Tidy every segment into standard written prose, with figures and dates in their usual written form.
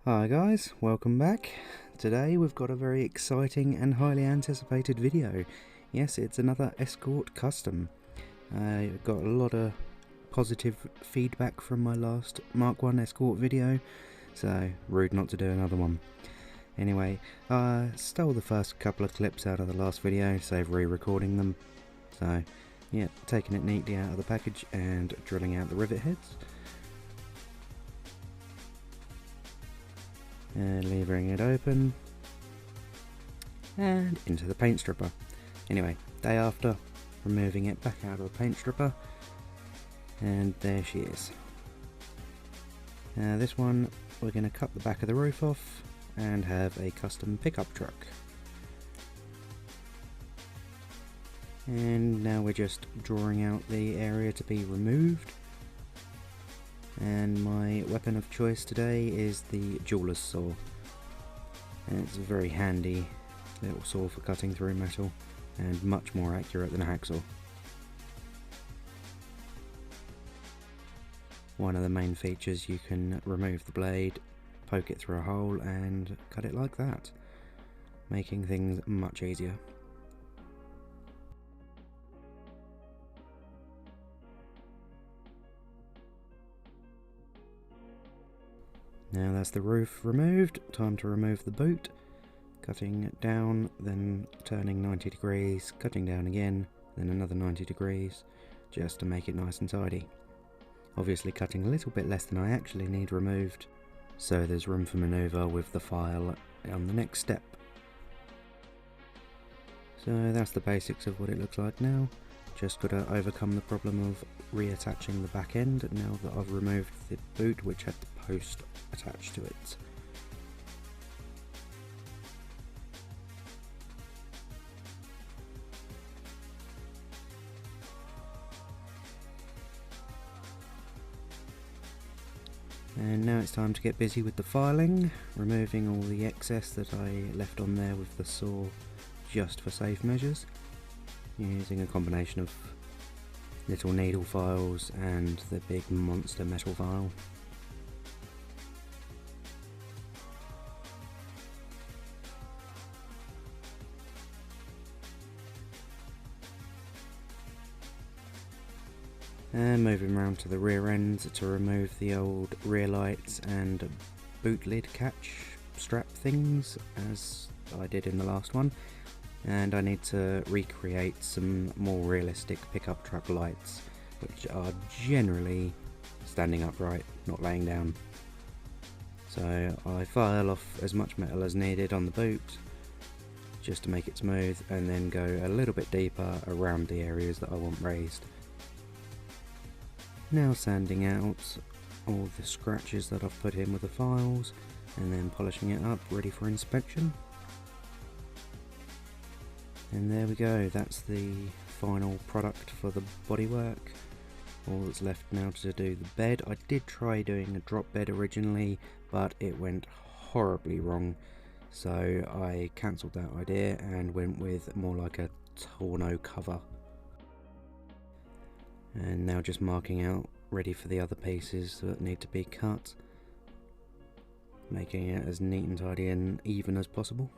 Hi guys, welcome back. Today we've got a very exciting and highly anticipated video. Yes, it's another Escort custom. I got a lot of positive feedback from my last Mark 1 Escort video, so rude not to do another one. Anyway, I stole the first couple of clips out of the last video, save re-recording them. So yeah, taking it neatly out of the package and drilling out the rivet heads. And levering it open and into the paint stripper. Anyway, day after, removing it back out of the paint stripper, and there she is. Now this one, we're going to cut the back of the roof off and have a custom pickup truck. And now we're just drawing out the area to be removed. And my weapon of choice today is the jeweler's saw. And it's a very handy little saw for cutting through metal and much more accurate than a hacksaw. One of the main features, you can remove the blade, poke it through a hole and cut it like that, making things much easier. Now that's the roof removed, time to remove the boot. Cutting it down, then turning 90 degrees, cutting down again, then another 90 degrees, just to make it nice and tidy. Obviously cutting a little bit less than I actually need removed, so there's room for manoeuvre with the file on the next step. So that's the basics of what it looks like now. Just got to overcome the problem of reattaching the back end now that I've removed the boot, which had the post attached to it. And now it's time to get busy with the filing, removing all the excess that I left on there with the saw just for safe measures, using a combination of little needle files and the big monster metal file. And moving around to the rear end to remove the old rear lights and boot lid catch strap things, as I did in the last one. And I need to recreate some more realistic pickup truck lights, which are generally standing upright, not laying down. So I file off as much metal as needed on the boot, just to make it smooth, and then go a little bit deeper around the areas that I want raised. Now sanding out all the scratches that I've put in with the files, and then polishing it up, ready for inspection. And there we go, that's the final product for the bodywork. All that's left now to do the bed. I did try doing a drop bed originally, but it went horribly wrong, so I cancelled that idea and went with more like a tonneau cover. And now just marking out, ready for the other pieces that need to be cut, making it as neat and tidy and even as possible.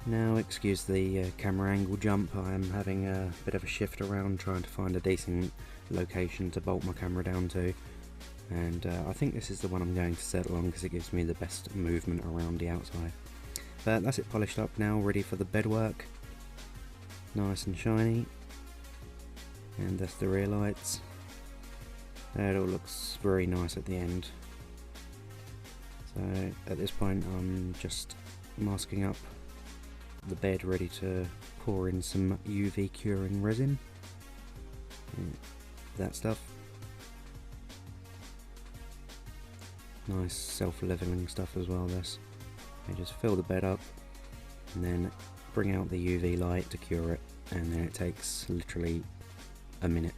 Now excuse the camera angle jump, I am having a bit of a shift around trying to find a decent location to bolt my camera down to, and I think this is the one I'm going to settle on because it gives me the best movement around the outside. But that's it polished up now, ready for the bed work. Nice and shiny, and that's the rear lights. It all looks very nice at the end. So at this point I'm just masking up the bed, ready to pour in some UV curing resin. that stuff. Nice self-leveling stuff as well, this. You just fill the bed up and then bring out the UV light to cure it, and then it takes literally a minute.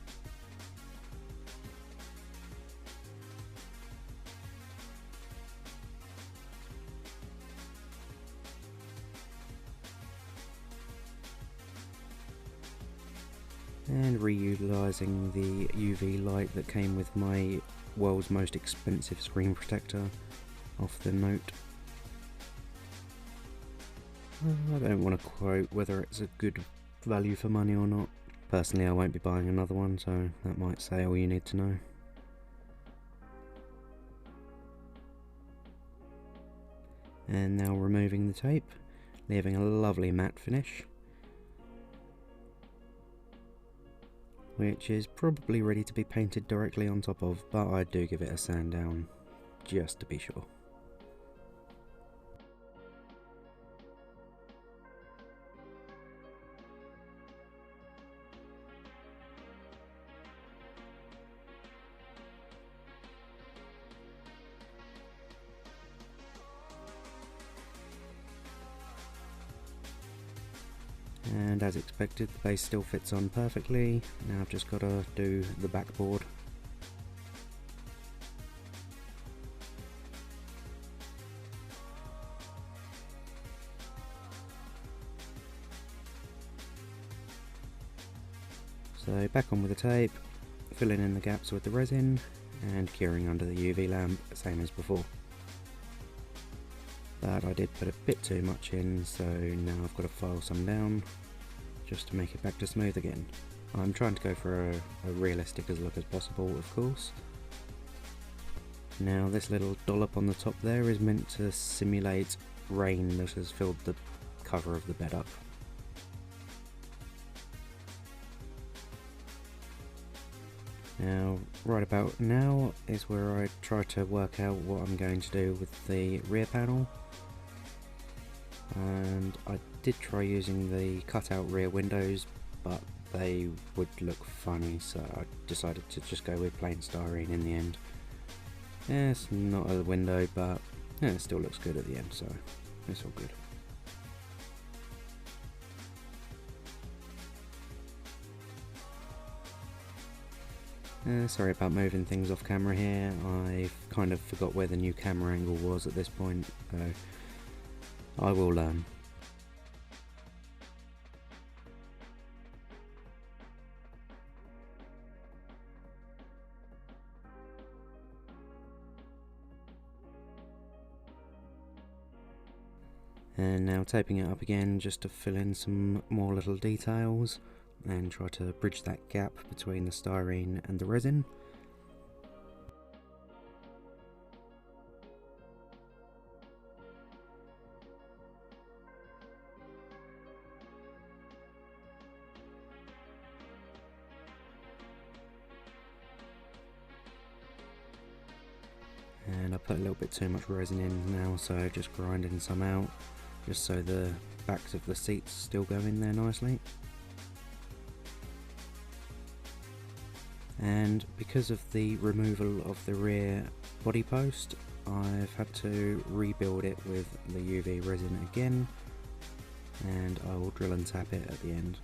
And reutilising the UV light that came with my world's most expensive screen protector off the Note. I don't want to quote whether it's a good value for money or not. Personally, I won't be buying another one, so that might say all you need to know. And now removing the tape, leaving a lovely matte finish, which is probably ready to be painted directly on top of, but I do give it a sand down just to be sure. And as expected, the base still fits on perfectly. Now I've just got to do the backboard. So back on with the tape, filling in the gaps with the resin and curing under the UV lamp, same as before. But I did put a bit too much in, so now I've got to file some down just to make it back to smooth again. I'm trying to go for a realistic as look as possible, of course. Now this little dollop on the top there is meant to simulate rain that has filled the cover of the bed up. Now, right about now is where I try to work out what I'm going to do with the rear panel. And I did try using the cutout rear windows, but they would look funny, so I decided to just go with plain styrene in the end. Yeah, it's not a window, but yeah, it still looks good at the end, so it's all good. Sorry about moving things off camera here. I kind of forgot where the new camera angle was at this point, so I will learn. And now taping it up again just to fill in some more little details and try to bridge that gap between the styrene and the resin. And I put a little bit too much resin in now, so just grinding some out, just so the backs of the seats still go in there nicely. And because of the removal of the rear body post, I've had to rebuild it with the UV resin again, and I will drill and tap it at the end.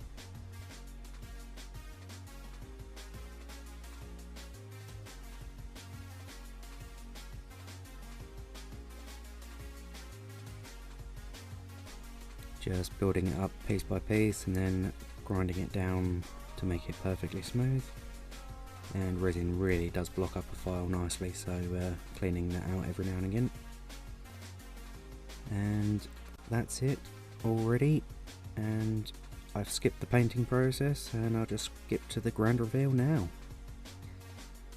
Just building it up piece by piece and then grinding it down to make it perfectly smooth. And resin really does block up a file nicely, so cleaning that out every now and again. And that's it already, and I've skipped the painting process and I'll just skip to the grand reveal now.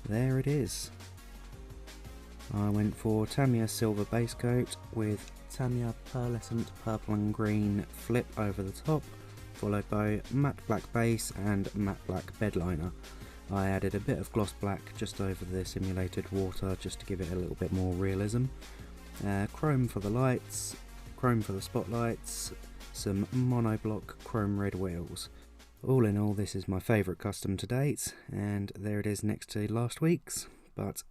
There it is. I went for Tamiya silver base coat with Tamiya pearlescent purple and green flip over the top, followed by matte black base and matte black bed liner. I added a bit of gloss black just over the simulated water just to give it a little bit more realism. Chrome for the lights, chrome for the spotlights, some monoblock chrome red wheels. All in all, this is my favourite custom to date, and there it is next to last week's. But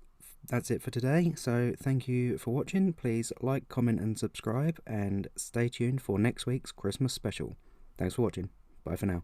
that's it for today, so thank you for watching. Please like, comment and subscribe, and stay tuned for next week's Christmas special. Thanks for watching. Bye for now.